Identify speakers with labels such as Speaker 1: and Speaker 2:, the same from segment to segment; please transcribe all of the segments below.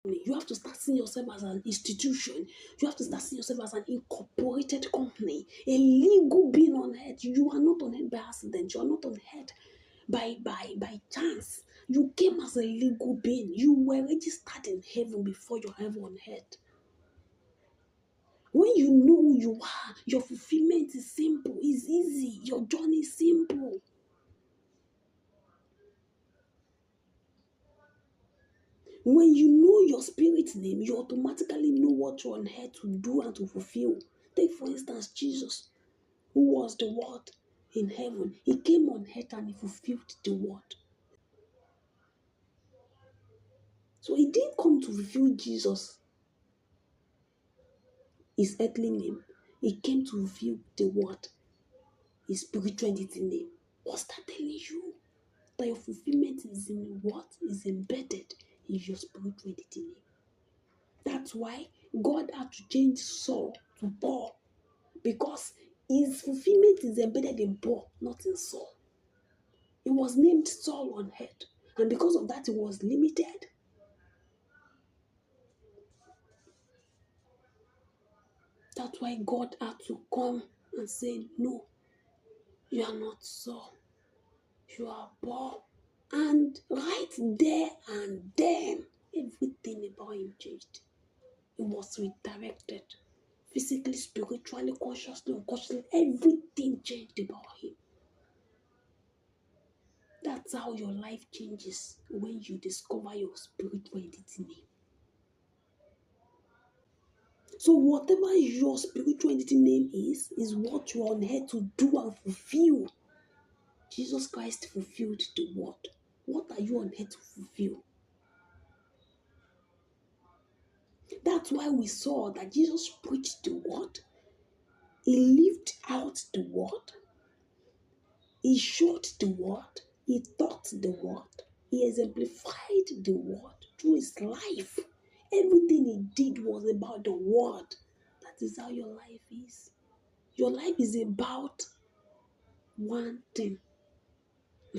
Speaker 1: You have to start seeing yourself as an institution. You have to start seeing yourself as an incorporated company, a legal being on earth. You are not on earth by accident. You are not on earth by chance. You came as a legal being. You were registered in heaven before you were ever on earth. When you know who you are, your fulfillment is simple, it's easy, your journey is simple. When you know your spirit name, you automatically know what you're on earth to do and to fulfill. Take, for instance, Jesus, who was the Word in heaven. He came on earth and he fulfilled the Word. So he didn't come to fulfill Jesus, his earthly name. He came to fulfill the Word, his spiritual entity name. What's that telling you? That your fulfillment is in what is embedded in your spiritual entity name. That's why God had to change Saul to Paul, because his fulfillment is embedded in Paul, not in Saul. He was named Saul on earth, and because of that, he was limited. That's why God had to come and say, no, you are not Saul, you are Paul. And right there and then, everything about him changed. He was redirected. Physically, spiritually, consciously, unconsciously, everything changed about him. That's how your life changes when you discover your spiritual identity name. So whatever your spiritual entity name is what you are on earth to do and fulfill. Jesus Christ fulfilled the word. What are you on earth to fulfill? That's why we saw that Jesus preached the word. He lived out the word. He showed the word. He taught the word. He exemplified the word through his life. Everything he did was about the word. That is how your life is. Your life is about one thing.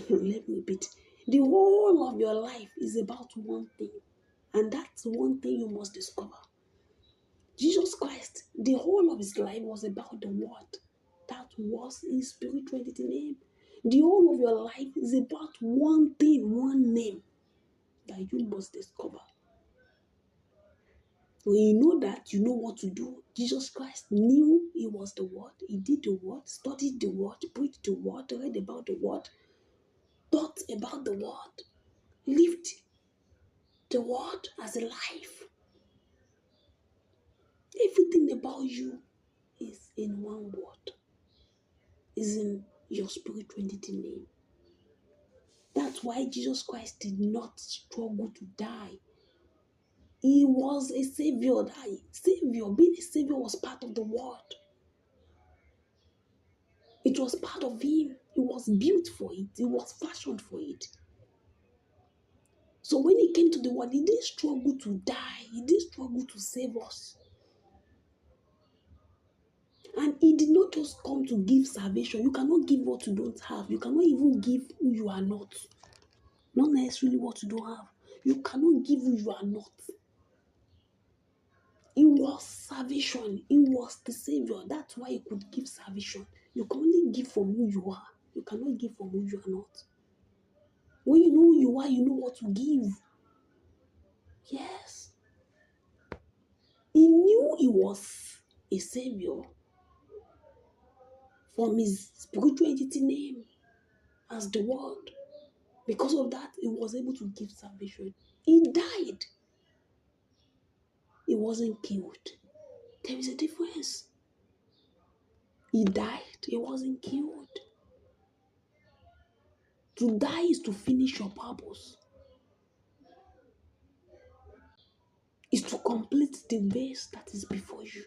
Speaker 1: Let me repeat. The whole of your life is about one thing. And that's one thing you must discover. Jesus Christ, the whole of his life was about the word. That was his spiritual entity name. The whole of your life is about one thing, one name that you must discover. When you know that, you know what to do. Jesus Christ knew he was the word. He did the word, studied the word, preached the word, read about the word, thought about the word, lived the word as a life. Everything about you is in one word, is in your spiritual entity name. That's why Jesus Christ did not struggle to die. He was a savior. Being a savior was part of the word. It was part of him. He was built for it. He was fashioned for it. So when he came to the world, he didn't struggle to die. He didn't struggle to save us. And he did not just come to give salvation. You cannot give what you don't have. You cannot even give who you are not. Not necessarily what you don't have. You cannot give who you are not. He was salvation. He was the Savior. That's why he could give salvation. You can only give from who you are. You cannot give from who you are not. When you know who you are, you know what to give. Yes. He knew he was a Savior from his spiritual entity name as the Word. Because of that, he was able to give salvation. He died. He wasn't killed. There is a difference. He died. He wasn't killed. To die is to finish your purpose. Is to complete the race that is before you.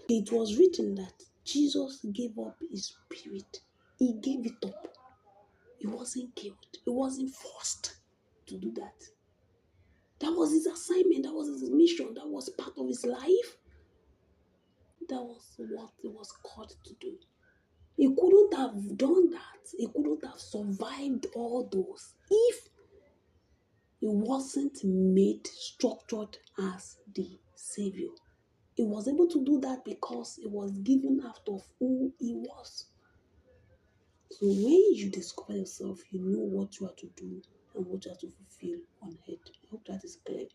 Speaker 1: It was written that Jesus gave up his spirit. He gave it up. He wasn't killed. He wasn't forced to do that. That was his assignment. That was his mission. That was part of his life. That was what he was called to do. He couldn't have done that. He couldn't have survived all those if He wasn't made structured as the Savior. He was able to do that because it was given out of who he was. So when you discover yourself, you know what you are to do and what you are to fulfill on earth. I hope that is clear.